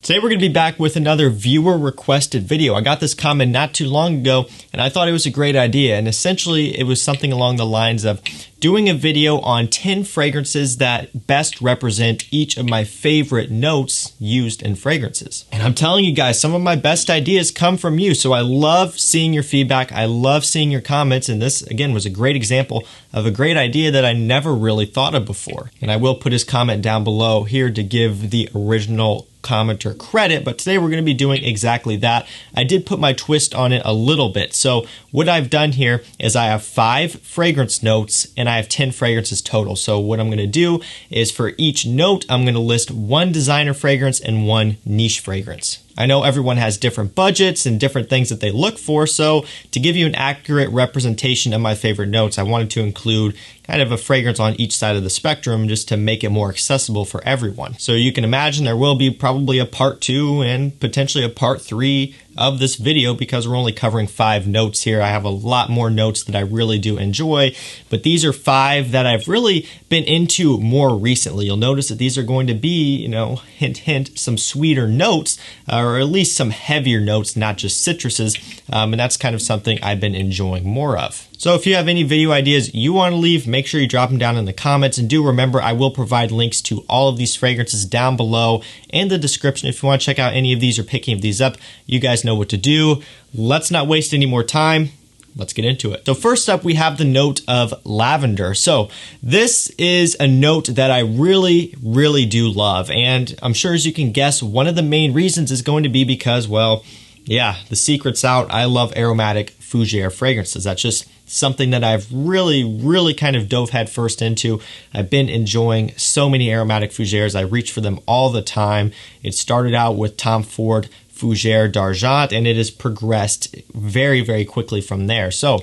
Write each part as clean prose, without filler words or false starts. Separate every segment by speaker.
Speaker 1: Today we're going to be back with another viewer requested video. I got this comment not too long ago and I thought it was a great idea, and essentially it was something along the lines of doing a video on 10 fragrances that best represent each of my favorite notes used in fragrances. And I'm telling you guys, some of my best ideas come from you, so I love seeing your feedback, I love seeing your comments, and this again was a great example of a great idea that I never really thought of before. And I will put his comment down below here to give the original commenter credit, but today we're going to be doing exactly that. I did put my twist on it a little bit. So what I've done here is I have 5 fragrance notes and I have 10 fragrances total. So what I'm going to do is for each note, I'm going to list 1 designer fragrance and 1 niche fragrance. I know everyone has different budgets and different things that they look for, so to give you an accurate representation of my favorite notes, I wanted to include kind of a fragrance on each side of the spectrum just to make it more accessible for everyone. So you can imagine there will be probably a part 2 and potentially a part 3 of this video because we're only covering 5 notes here. I have a lot more notes that I really do enjoy, but these are 5 that I've really been into more recently. You'll notice that these are going to be, you know, hint, hint, some sweeter notes, or at least some heavier notes, not just citruses, and that's kind of something I've been enjoying more of. So if you have any video ideas you want to leave, make sure you drop them down in the comments, and do remember I will provide links to all of these fragrances down below in the description if you want to check out any of these or pick any of these up. You guys know what to do. Let's not waste any more time. Let's get into it. So first up, we have the note of lavender. So this is a note that I really do love, and I'm sure as you can guess, one of the main reasons is going to be because, well, yeah, the secret's out. I love aromatic fougere fragrances. That's just something that I've really kind of dove head first into. I've been enjoying so many aromatic fougères. I reach for them all the time. It started out with Tom Ford Fougère d'Argent, and it has progressed very quickly from there. So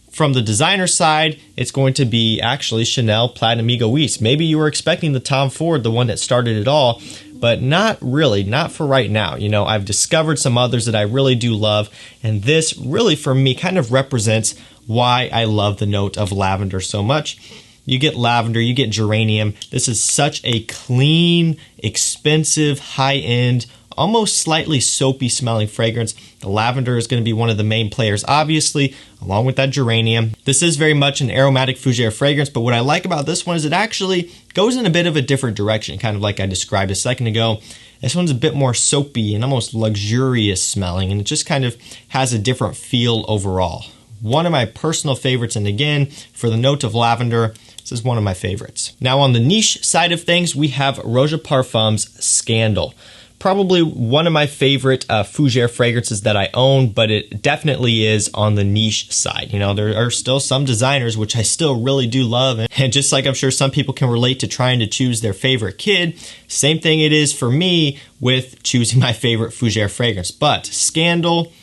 Speaker 1: from the designer side, it's going to be actually Chanel Platinum Egoiste. Maybe you were expecting the Tom Ford, the one that started it all, but not really, not for right now. You know, I've discovered some others that I really do love, and this really for me kind of represents why I love the note of lavender so much. You get lavender, you get geranium. This is such a clean, expensive, high-end, almost slightly soapy smelling fragrance. The lavender is going to be one of the main players, obviously, along with that geranium. This is very much an aromatic fougere fragrance, but what I like about this one is it actually goes in a bit of a different direction, kind of like I described a second ago. This one's a bit more soapy and almost luxurious smelling, and it just kind of has a different feel overall. One of my personal favorites, and again, for the note of lavender, this is one of my favorites. Now on the niche side of things, we have Roja Parfums Scandal. Probably one of my favorite fougere fragrances that I own, but it definitely is on the niche side. You know, there are still some designers which I still really do love, and just like I'm sure some people can relate to trying to choose their favorite kid, same thing it is for me with choosing my favorite fougere fragrance. But Scandal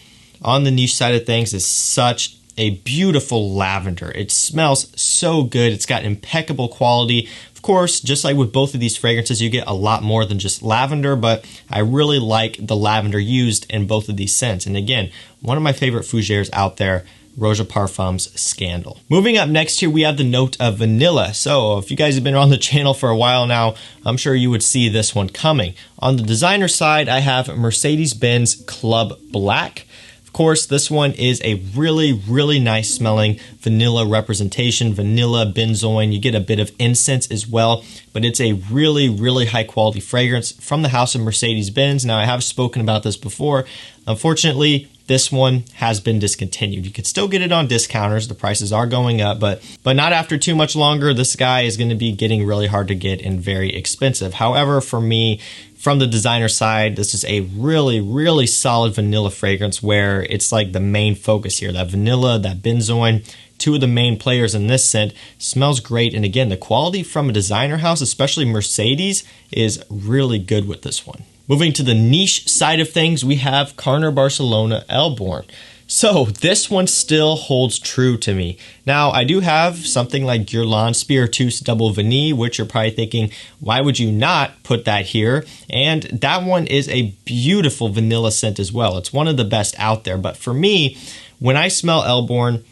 Speaker 1: on the niche side of things is such a beautiful lavender. It smells so good. It's got impeccable quality. Of course, just like with both of these fragrances, you get a lot more than just lavender, but I really like the lavender used in both of these scents. And again, one of my favorite fougères out there, Roja Parfums Scandal. Moving up next here, we have the note of vanilla. So if you guys have been on the channel for a while now, I'm sure you would see this one coming. On the designer side, I have Mercedes-Benz Club Black. Of course, this one is a really nice smelling vanilla representation, vanilla, benzoin. You get a bit of incense as well, but it's a really high quality fragrance from the house of Mercedes-Benz. Now, I have spoken about this before. Unfortunately, this one has been discontinued. You can still get it on discounters. The prices are going up, but not after too much longer. This guy is going to be getting really hard to get and very expensive. However, for me, from the designer side, this is a really solid vanilla fragrance where it's like the main focus here. That vanilla, that benzoin, two of the main players in this scent, smells great. And again, the quality from a designer house, especially Mercedes, is really good with this one. Moving to the niche side of things, we have Carner Barcelona Elborn. So this one still holds true to me. Now, I do have something like Guerlain Spiritus Double Vanille, which you're probably thinking, why would you not put that here? And that one is a beautiful vanilla scent as well. It's one of the best out there. But for me, when I smell Elborn,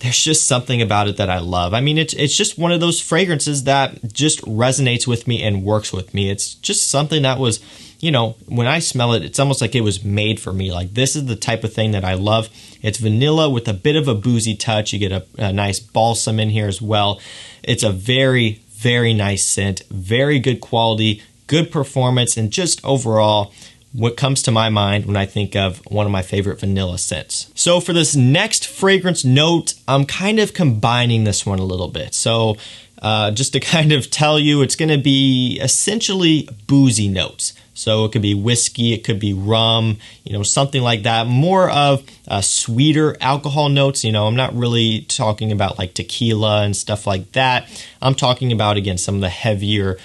Speaker 1: there's just something about it that I love. I mean, it's just one of those fragrances that just resonates with me and works with me. It's just something that was, you know, when I smell it, it's almost like it was made for me. Like, this is the type of thing that I love. It's vanilla with a bit of a boozy touch. You get a nice balsam in here as well. It's a very, very nice scent, very good quality, good performance, and just overall, what comes to my mind when I think of one of my favorite vanilla scents. So for this next fragrance note, I'm kind of combining this one a little bit. So just to kind of tell you, it's going to be essentially boozy notes. So it could be whiskey, it could be rum, you know, something like that. More of sweeter alcohol notes. You know, I'm not really talking about like tequila and stuff like that. I'm talking about, again, some of the heavier,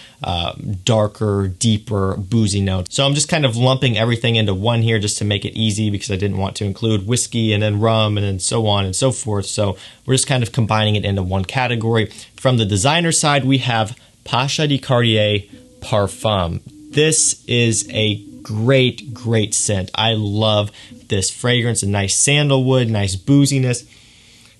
Speaker 1: darker, deeper, boozy notes. So I'm just kind of lumping everything into one here just to make it easy, because I didn't want to include whiskey and then rum and then so on and so forth. So we're just kind of combining it into one category. From the designer side, we have Pasha de Cartier Parfum. This is a great, great scent. I love this fragrance. A nice sandalwood, nice booziness.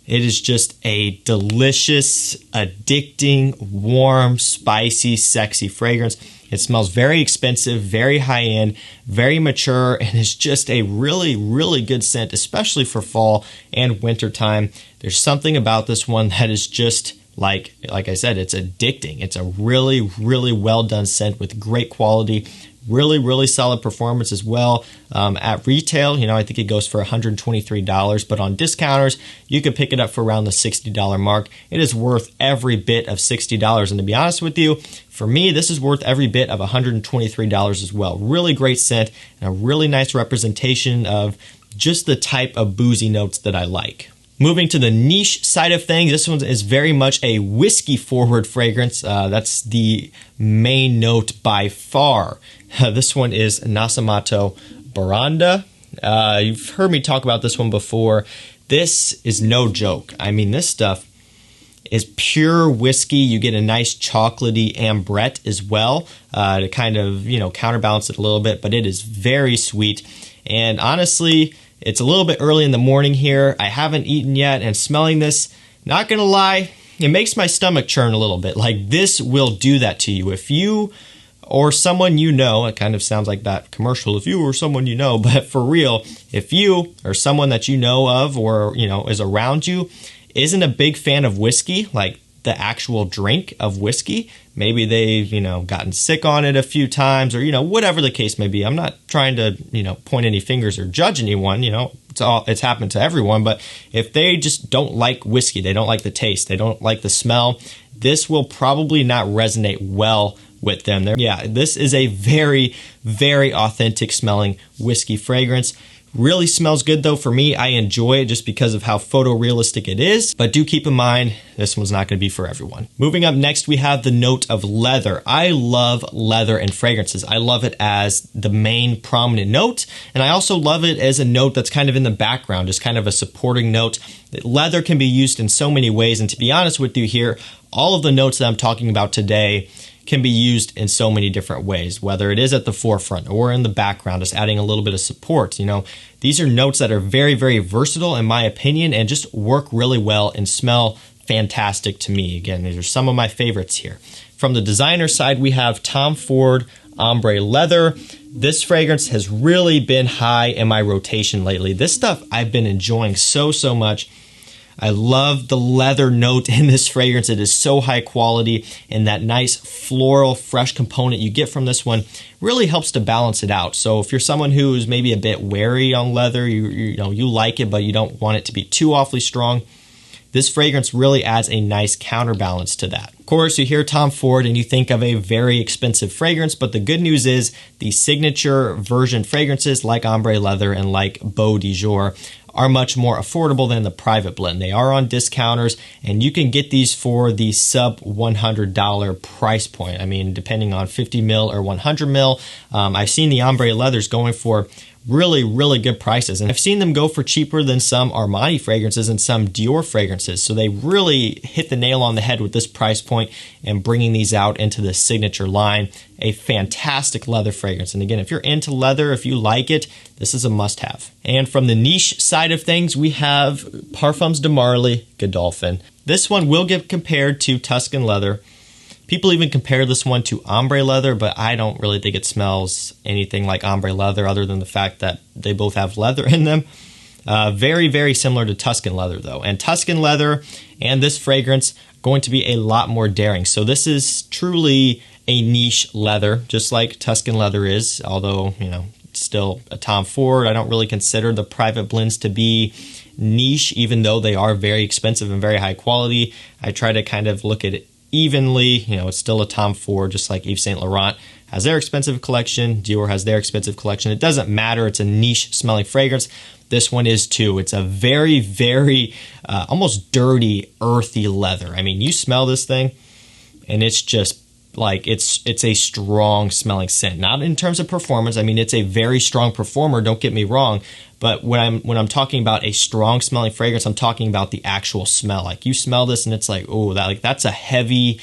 Speaker 1: It is just a delicious, addicting, warm, spicy, sexy fragrance. It smells very expensive, very high-end, very mature, and it's just a really, really good scent, especially for fall and winter time. There's something about this one that is just like I said, it's addicting. It's a really, really well done scent with great quality, really, really solid performance as well. At retail, you know, I think it goes for $123, but on discounters, you could pick it up for around the $60 mark. It is worth every bit of $60. And to be honest with you, for me, this is worth every bit of $123 as well. Really great scent and a really nice representation of just the type of boozy notes that I like. Moving to the niche side of things, this one is very much a whiskey-forward fragrance. That's the main note by far. This one is Nasomatto Baraonda. You've heard me talk about this one before. This is no joke. I mean, this stuff is pure whiskey. You get a nice chocolatey ambrette as well to kind of, you know, counterbalance it a little bit, but it is very sweet. And honestly, it's a little bit early in the morning here. I haven't eaten yet, and smelling this, not gonna lie, it makes my stomach churn a little bit. Like, this will do that to you. If you or someone you know, it kind of sounds like that commercial, if you or someone you know, but for real, if you or someone that you know of or, you know, is around you isn't a big fan of whiskey, like the actual drink of whiskey, maybe they've, you know, gotten sick on it a few times, or, you know, whatever the case may be. I'm not trying to, you know, point any fingers or judge anyone, you know, it's happened to everyone. But if they just don't like whiskey, they don't like the taste, they don't like the smell, this will probably not resonate well with them. Yeah, this is a very, very authentic smelling whiskey fragrance. Really smells good though. For me, I enjoy it just because of how photorealistic it is, but do keep in mind, this one's not going to be for everyone. Moving up next, we have the note of leather. I love leather in fragrances. I love it as the main prominent note, and I also love it as a note that's kind of in the background, just kind of a supporting note. Leather can be used in so many ways, and to be honest with you here, all of the notes that I'm talking about today can be used in so many different ways, whether it is at the forefront or in the background, just adding a little bit of support. You know, these are notes that are very, very versatile in my opinion and just work really well and smell fantastic to me. Again, these are some of my favorites here. From the designer side, we have Tom Ford Ombre Leather. This fragrance has really been high in my rotation lately. This stuff I've been enjoying so much. I love the leather note in this fragrance. It is so high quality, and that nice floral, fresh component you get from this one really helps to balance it out. So if you're someone who is maybe a bit wary on leather, you know, you like it, but you don't want it to be too awfully strong, this fragrance really adds a nice counterbalance to that. Of course, you hear Tom Ford and you think of a very expensive fragrance, but the good news is the signature version fragrances like Ombre Leather and like Beau de Jour are much more affordable than the private blend. They are on discounters, and you can get these for the sub $100 price point. I mean, depending on 50 mil or 100 mil. I've seen the Ombre Leathers going for really, really good prices. And I've seen them go for cheaper than some Armani fragrances and some Dior fragrances. So they really hit the nail on the head with this price point and bringing these out into the signature line. A fantastic leather fragrance. And again, if you're into leather, if you like it, this is a must-have. And from the niche side of things, we have Parfums de Marly Godolphin. This one will get compared to Tuscan leather. People even compare this one to ombre leather, but I don't really think it smells anything like ombre leather other than the fact that they both have leather in them. Very, very similar to Tuscan leather though. And Tuscan leather and this fragrance going to be a lot more daring. So this is truly a niche leather, just like Tuscan leather is, although, you know, it's still a Tom Ford. I don't really consider the private blends to be niche, even though they are very expensive and very high quality. I try to kind of look at it evenly. You know, it's still a Tom Ford, just like Yves Saint Laurent has their expensive collection, Dior has their expensive collection. It doesn't matter. It's a niche smelling fragrance. This one is too. It's a very, very almost dirty, earthy leather. I mean, you smell this thing and it's just like it's a strong smelling scent. Not in terms of performance. I mean, it's a very strong performer, don't get me wrong. But when I'm talking about a strong smelling fragrance, I'm talking about the actual smell. Like you smell this and it's like, oh, that's a heavy,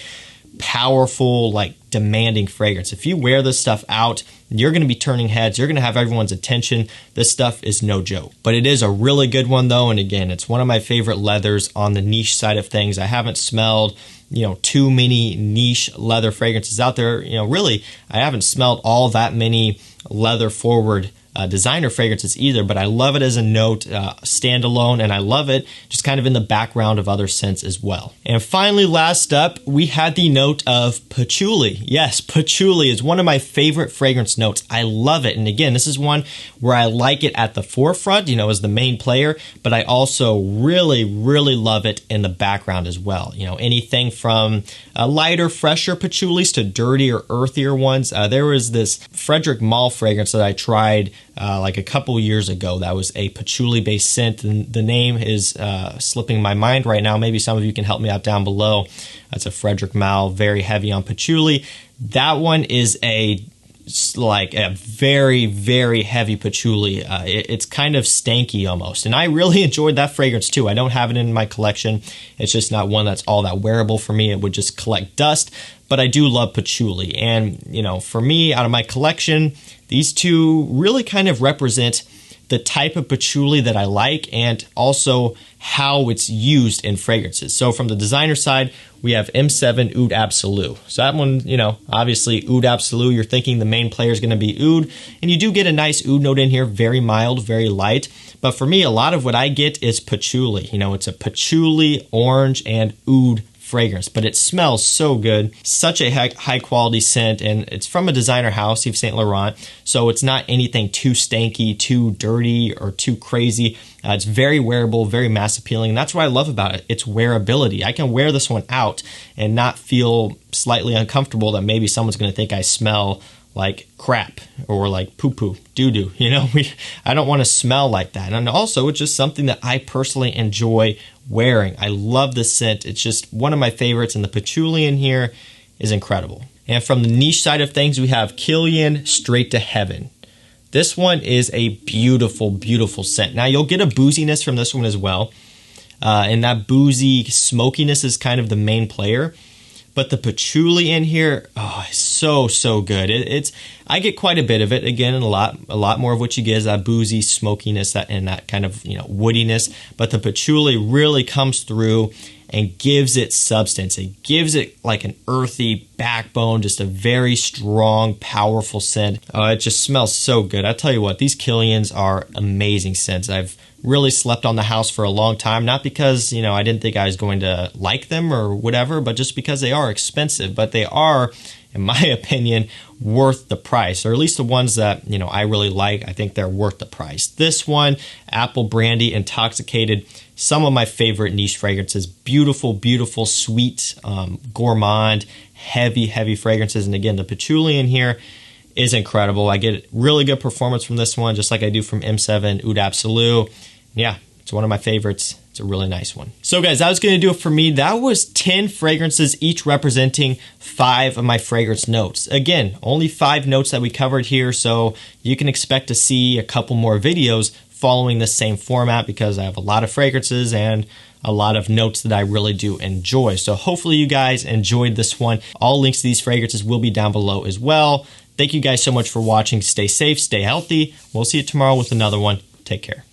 Speaker 1: powerful, like demanding fragrance. If you wear this stuff out, you're going to be turning heads. You're going to have everyone's attention. This stuff is no joke. But it is a really good one though. And again, it's one of my favorite leathers on the niche side of things. I haven't smelled, you know, too many niche leather fragrances out there. You know, really, I haven't smelled all that many leather forward designer fragrances either, but I love it as a note standalone, and I love it just kind of in the background of other scents as well. And finally, last up, we had the note of patchouli. Yes, patchouli is one of my favorite fragrance notes. I love it. And again, this is one where I like it at the forefront, you know, as the main player, but I also really, really love it in the background as well. You know, anything from lighter, fresher patchoulis to dirtier, earthier ones. There was this Frederic Malle fragrance that I tried like a couple years ago. That was a patchouli based scent, and the name is slipping my mind right now. Maybe some of you can help me out down below. That's a Frederic Malle, very heavy on patchouli. That one is like a very, very heavy patchouli. It's kind of stanky almost, and I really enjoyed that fragrance too. I don't have it in my collection. It's just not one that's all that wearable for me. It would just collect dust, but I do love patchouli. And you know, for me, out of my collection, these two really kind of represent the type of patchouli that I like and also how it's used in fragrances. So from the designer side, we have M7 Oud Absolu. So that one, you know, obviously Oud Absolu, you're thinking the main player is going to be oud, and you do get a nice oud note in here, very mild, very light. But for me, a lot of what I get is patchouli. You know, it's a patchouli, orange, and oud fragrance, but it smells so good. Such a high quality scent, and it's from a designer house, Yves Saint Laurent, so it's not anything too stanky, too dirty, or too crazy. It's very wearable, very mass appealing, and that's what I love about it. It's wearability. I can wear this one out and not feel slightly uncomfortable that maybe someone's going to think I smell like crap or like poo-poo, doo-doo. You know, I don't want to smell like that. And also, it's just something that I personally enjoy wearing. I love this scent. It's just one of my favorites, and the patchouli in here is incredible. And from the niche side of things, we have Kilian Straight to Heaven. This one is a beautiful, beautiful scent. Now, you'll get a booziness from this one as well, and that boozy smokiness is kind of the main player. But the patchouli in here, oh, it's so good. I get quite a bit of it. Again, and a lot more of what you get is that boozy smokiness and that kind of, you know, woodiness. But the patchouli really comes through and gives it substance. It gives it like an earthy backbone, just a very strong, powerful scent. It just smells so good. I tell you what, these Kilians are amazing scents. I've really slept on the house for a long time, not because, you know, I didn't think I was going to like them or whatever, but just because they are expensive. But they are, in my opinion, worth the price, or at least the ones that, you know, I really like. I think they're worth the price. This one, Apple Brandy Intoxicated, some of my favorite niche fragrances. Beautiful, beautiful, sweet, gourmand, heavy fragrances. And again, the patchouli in here is incredible. I get really good performance from this one, just like I do from M7 Oud Absolu. Yeah, it's one of my favorites. It's a really nice one. So guys, that was going to do it for me. That was 10 fragrances, each representing 5 of my fragrance notes. Again, only 5 notes that we covered here, so you can expect to see a couple more videos following the same format because I have a lot of fragrances and a lot of notes that I really do enjoy. So hopefully you guys enjoyed this one. All links to these fragrances will be down below as well. Thank you guys so much for watching. Stay safe, stay healthy. We'll see you tomorrow with another one. Take care.